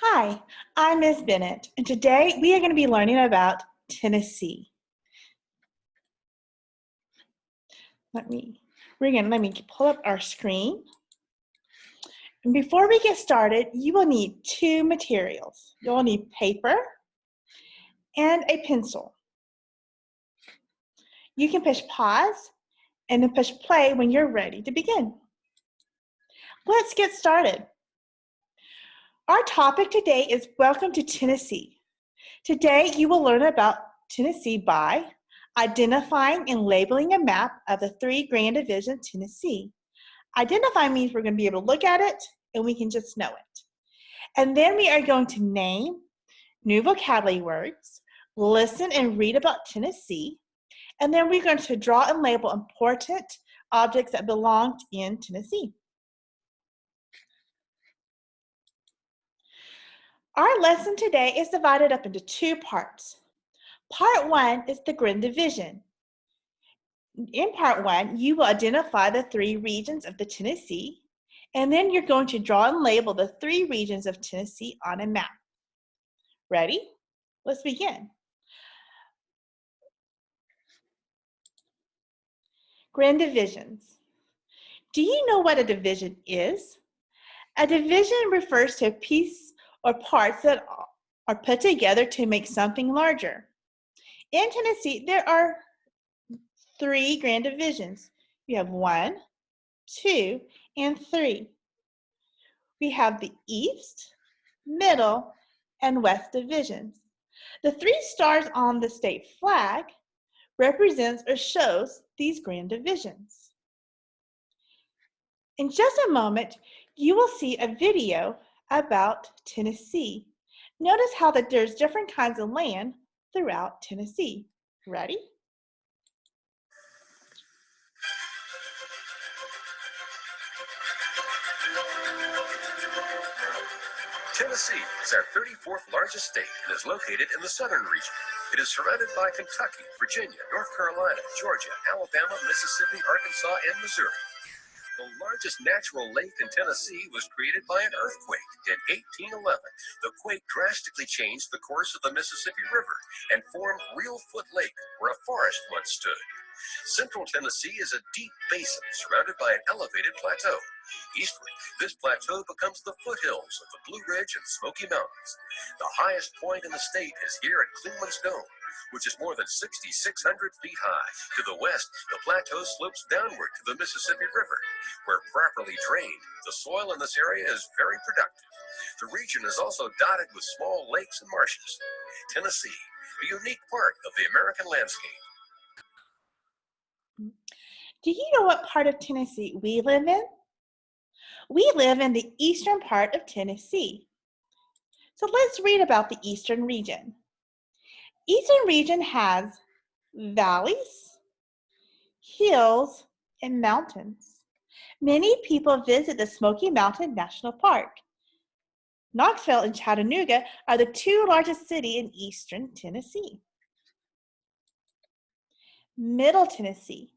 Hi, I'm Ms. Bennett, and today we are going to be learning about Tennessee. Let me pull up our screen. And before we get started, you will need two materials. You'll need paper and a pencil. You can push pause and then push play when you're ready to begin. Let's get started. Our topic today is Welcome to Tennessee. Today you will learn about Tennessee by identifying and labeling a map of the three grand divisions of Tennessee. Identify means we're going to be able to look at it and we can just know it. And then we are going to name new vocabulary words, listen and read about Tennessee, and then we're going to draw and label important objects that belong in Tennessee. Our lesson today is divided up into two parts. Part one is the Grand Division. In part one, you will identify the three regions of the Tennessee, and then you're going to draw and label the three regions of Tennessee on a map. Ready? Let's begin. Grand divisions. Do you know what a division is? A division refers to a piece or parts that are put together to make something larger. In Tennessee, there are three grand divisions. You have 1, 2, and 3. We have the East, Middle, and West divisions. The 3 stars on the state flag represents or shows these grand divisions. In just a moment, you will see a video about Tennessee. Notice how that there's different kinds of land throughout Tennessee. Ready? Tennessee is our 34th largest state and is located in the southern region. It is surrounded by Kentucky, Virginia, North Carolina, Georgia, Alabama, Mississippi, Arkansas, and Missouri. The largest natural lake in Tennessee was created by an earthquake in 1811. The quake drastically changed the course of the Mississippi River and formed Reelfoot Lake, where a forest once stood. Central Tennessee is a deep basin surrounded by an elevated plateau. Eastward, this plateau becomes the foothills of the Blue Ridge and Smoky Mountains. The highest point in the state is here at Clingman's Dome, which is more than 6,600 feet high. To the west, the plateau slopes downward to the Mississippi River, where properly drained, the soil in this area is very productive. The region is also dotted with small lakes and marshes. Tennessee, a unique part of the American landscape. Do you know what part of Tennessee we live in? We live in the eastern part of Tennessee. So let's read about the eastern region. Eastern region has valleys, hills, and mountains. Many people visit the Smoky Mountain National Park. Knoxville and Chattanooga are the two largest cities in eastern Tennessee. Middle Tennessee.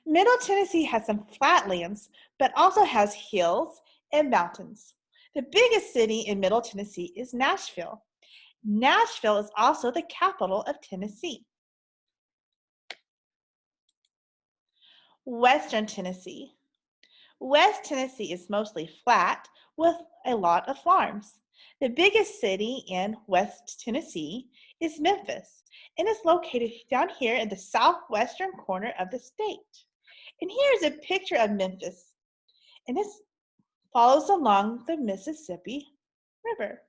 Middle Tennessee has some flatlands, but also has hills and mountains. The biggest city in Middle Tennessee is Nashville. Nashville is also the capital of Tennessee. Western Tennessee. West Tennessee is mostly flat with a lot of farms. The biggest city in West Tennessee is Memphis, and it's located down here in the southwestern corner of the state. And here's a picture of Memphis, and this follows along the Mississippi River.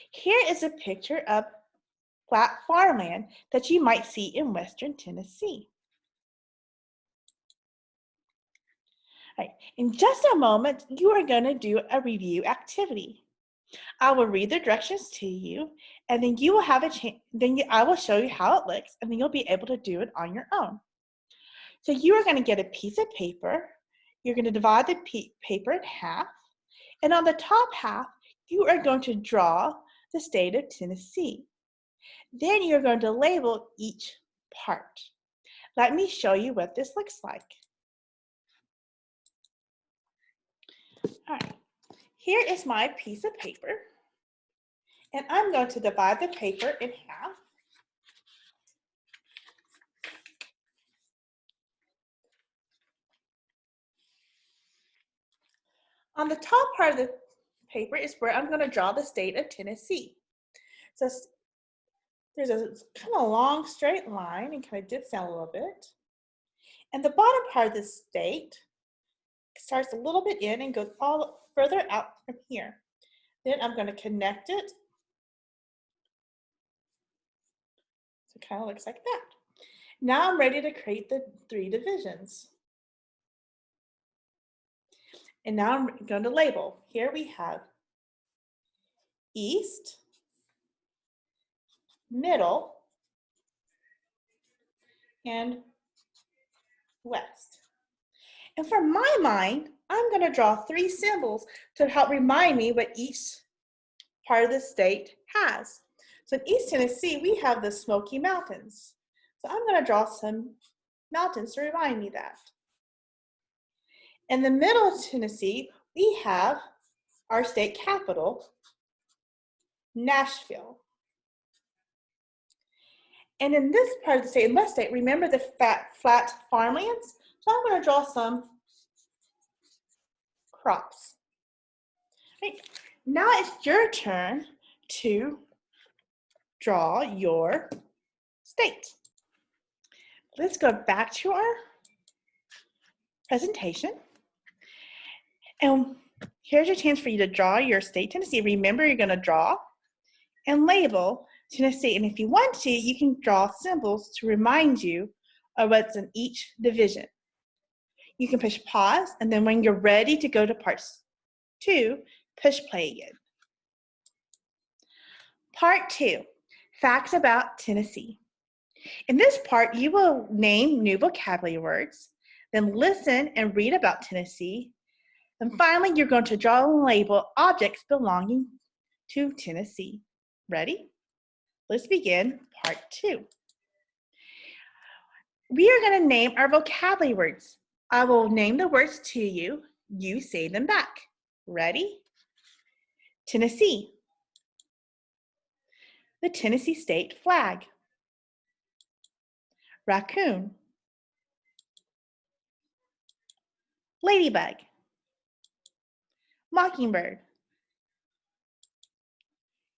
Here is a picture of flat farmland that you might see in western Tennessee. All right, in just a moment, you are going to do a review activity. I will read the directions to you, and then you will have a chance. I will show you how it looks, and then you'll be able to do it on your own. So you are going to get a piece of paper. You're going to divide the paper in half, and on the top half, you are going to draw the state of Tennessee. Then you're going to label each part. Let me show you what this looks like. All right, Here is my piece of paper, and I'm going to divide the paper in half. On the top part of the paper is where I'm going to draw the state of Tennessee. So there's a kind of long straight line and kind of dips down a little bit. And the bottom part of the state starts a little bit in and goes all further out from here. Then I'm going to connect it. So it kind of looks like that. Now I'm ready to create the 3 divisions. And now I'm going to label. Here we have east, middle, and west. And for my mind, I'm going to draw 3 symbols to help remind me what each part of the state has. So in East Tennessee, we have the Smoky Mountains. So I'm going to draw some mountains to remind me that. In the middle of Tennessee, we have our state capital, Nashville. And in this part of the state, in West State, remember the flat farmlands? So I'm going to draw some crops. Right. Now it's your turn to draw your state. Let's go back to our presentation. And here's your chance for you to draw your state, Tennessee. Remember, you're going to draw and label Tennessee. And if you want to, you can draw symbols to remind you of what's in each division. You can push pause, and then when you're ready to go to part 2, push play again. Part 2, facts about Tennessee. In this part, you will name new vocabulary words, then listen and read about Tennessee. And finally, you're going to draw and label objects belonging to Tennessee. Ready? Let's begin part 2. We are going to name our vocabulary words. I will name the words to you. You say them back. Ready? Tennessee. The Tennessee state flag. Raccoon. Ladybug. Mockingbird.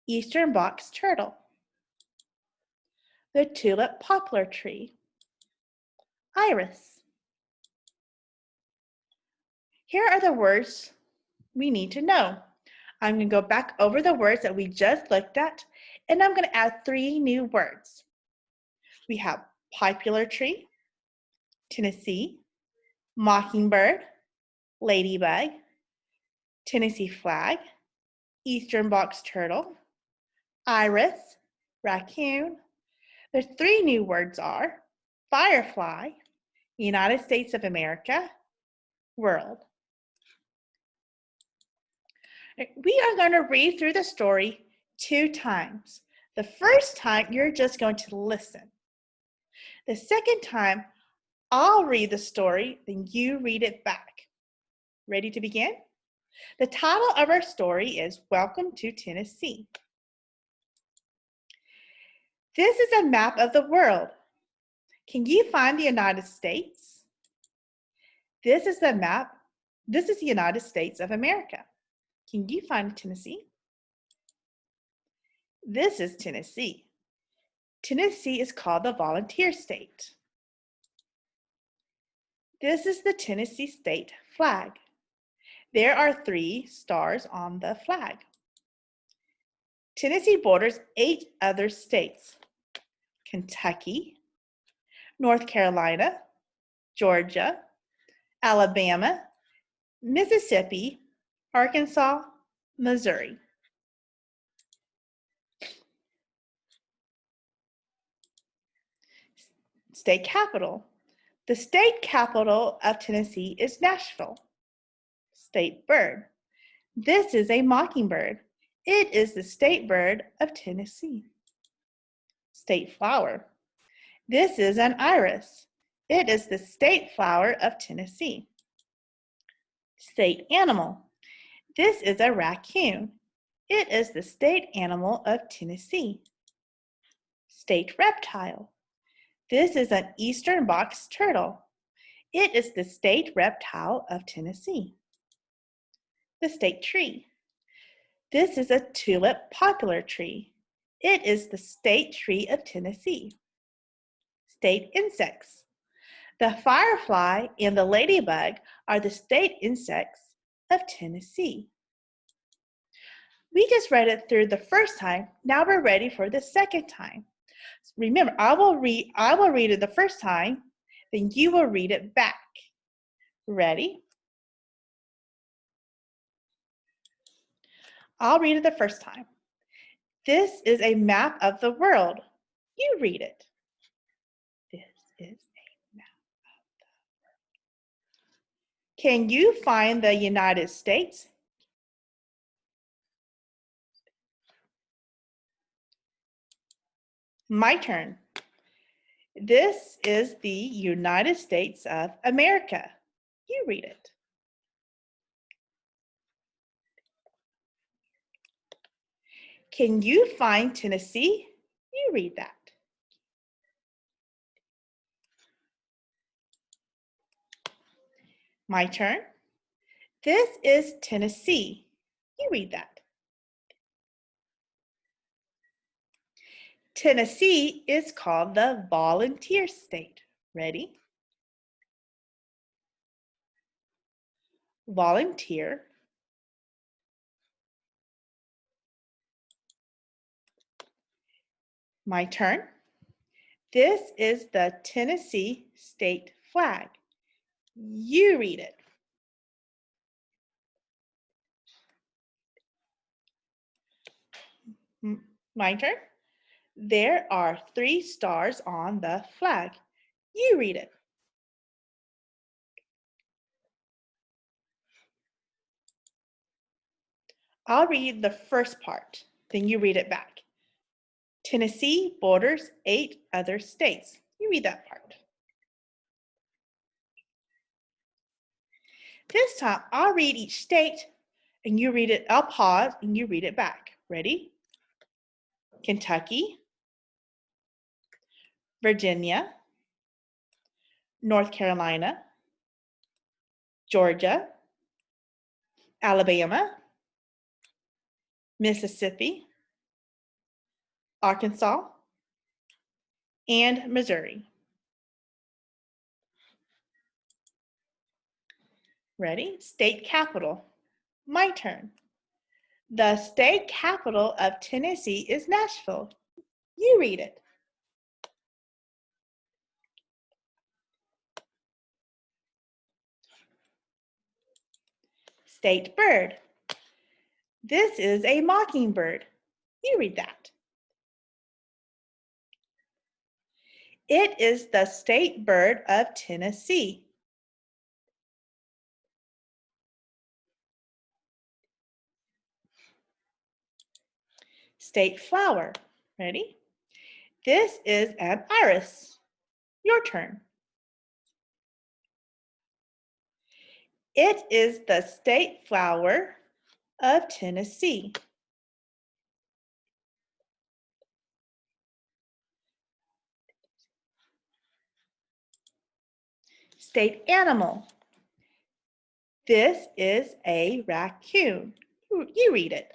Eastern box turtle. The tulip poplar tree. Iris. Here are the words we need to know. I'm going to go back over the words that we just looked at, and I'm going to add 3 new words. We have popular tree, Tennessee, mockingbird, ladybug, Tennessee flag, eastern box turtle, iris, raccoon. The 3 new words are firefly, United States of America, world. We are going to read through the story 2 times. The first time, you're just going to listen. The second time, I'll read the story, then you read it back. Ready to begin? The title of our story is Welcome to Tennessee. This is a map of the world. Can you find the United States? This is the map. This is the United States of America. Can you find Tennessee? This is Tennessee. Tennessee is called the volunteer state. This is the Tennessee state flag. There are 3 stars on the flag. Tennessee borders 8 other states: Kentucky, North Carolina, Georgia, Alabama, Mississippi, Arkansas, Missouri. State capital. The state capital of Tennessee is Nashville. State bird. This is a mockingbird. It is the state bird of Tennessee. State flower. This is an iris. It is the state flower of Tennessee. State animal. This is a raccoon. It is the state animal of Tennessee. State reptile. This is an eastern box turtle. It is the state reptile of Tennessee. The state tree. This is a tulip poplar tree. It is the state tree of Tennessee. State insects. The firefly and the ladybug are the state insects of Tennessee. We just read it through the first time. Now we're ready for the second time. Remember, I will read it the first time, then you will read it back. Ready? I'll read it the first time. This is a map of the world. You read it. This is a map of the world. Can you find the United States? My turn. This is the United States of America. You read it. Can you find Tennessee? You read that. My turn. This is Tennessee. You read that. Tennessee is called the volunteer state. Ready? Volunteer. My turn. This is the Tennessee state flag. You read it. My turn. There are 3 stars on the flag. You read it. I'll read the first part, then you read it back. Tennessee borders 8 other states. You read that part. This time, I'll read each state and you read it. I'll pause and you read it back. Ready? Kentucky, Virginia, North Carolina, Georgia, Alabama, Mississippi, Arkansas, and Missouri. Ready? State capital. My turn. The state capital of Tennessee is Nashville. You read it. State bird. This is a mockingbird. You read that. It is the state bird of Tennessee. State flower. Ready? This is an iris. Your turn. It is the state flower of Tennessee. State animal. This is a raccoon. You read it.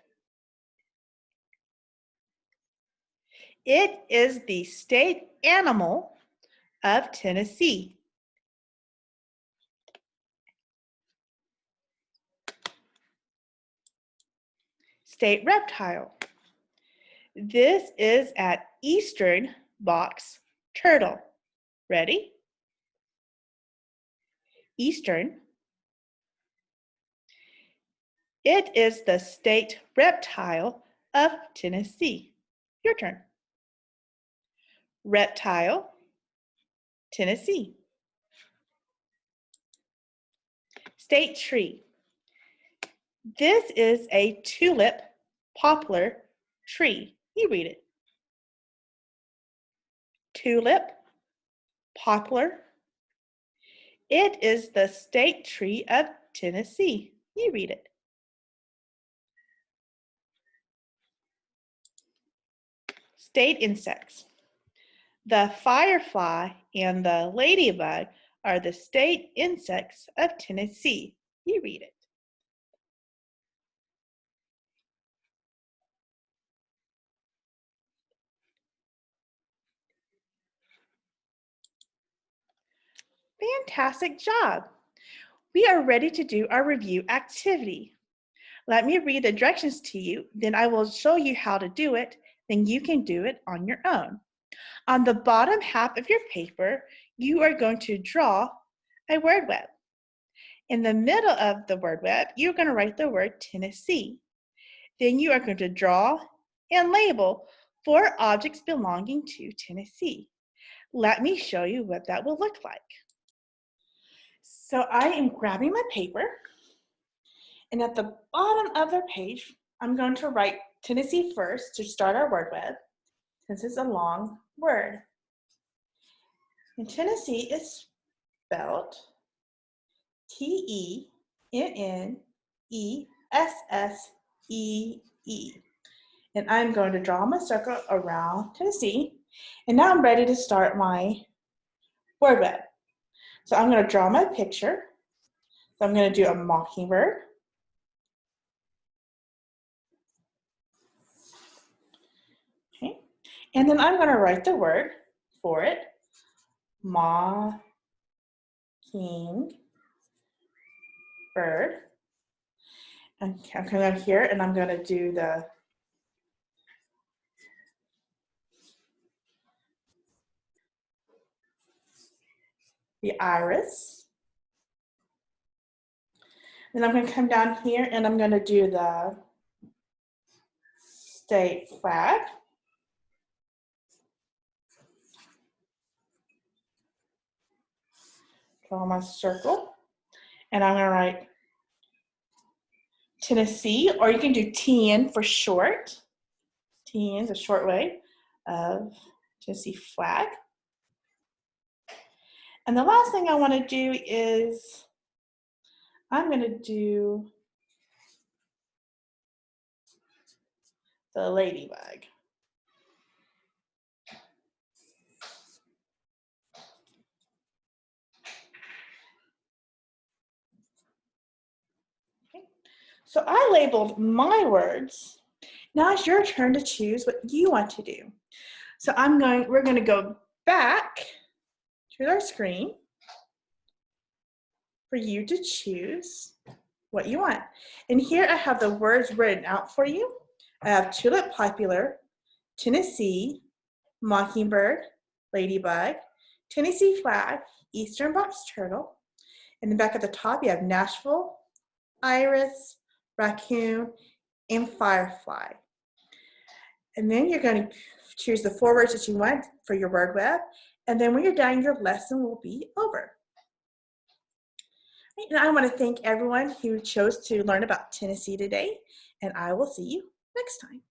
It is the state animal of Tennessee. State reptile. This is an eastern box turtle. Ready? Eastern. It is the state reptile of Tennessee. Your turn. Reptile, Tennessee. State tree. This is a tulip poplar tree. You read it. Tulip, poplar. It is the state tree of Tennessee. You read it. State insects. The firefly and the ladybug are the state insects of Tennessee. You read it. Fantastic job. We are ready to do our review activity. Let me read the directions to you, then I will show you how to do it, then you can do it on your own. On the bottom half of your paper, you are going to draw a word web. In the middle of the word web, you're going to write the word Tennessee. Then you are going to draw and label 4 objects belonging to Tennessee. Let me show you what that will look like. So I am grabbing my paper, and at the bottom of the page, I'm going to write Tennessee first to start our word web, since it's a long word. And Tennessee is spelled T-E-N-N-E-S-S-E-E. And I'm going to draw my circle around Tennessee. And now I'm ready to start my word web. So I'm going to draw my picture. So I'm going to do a mockingbird. Okay. And then I'm going to write the word for it. Mockingbird. And I'm coming up here and I'm going to do the iris. Then I'm going to come down here and I'm going to do the state flag. Draw my circle. And I'm going to write Tennessee, or you can do TN for short. TN is a short way of Tennessee flag. And the last thing I want to do is I'm going to do the ladybug. Okay. So I labeled my words. Now it's your turn to choose what you want to do. So we're going to go back to our screen for you to choose what you want. And here I have the words written out for you. I have tulip popular, Tennessee, mockingbird, ladybug, Tennessee flag, eastern box turtle. And then back at the top you have Nashville, iris, raccoon, and firefly. And then you're going to choose the 4 words that you want for your word web. And then when you're done, your lesson will be over. And I want to thank everyone who chose to learn about Tennessee today. And I will see you next time.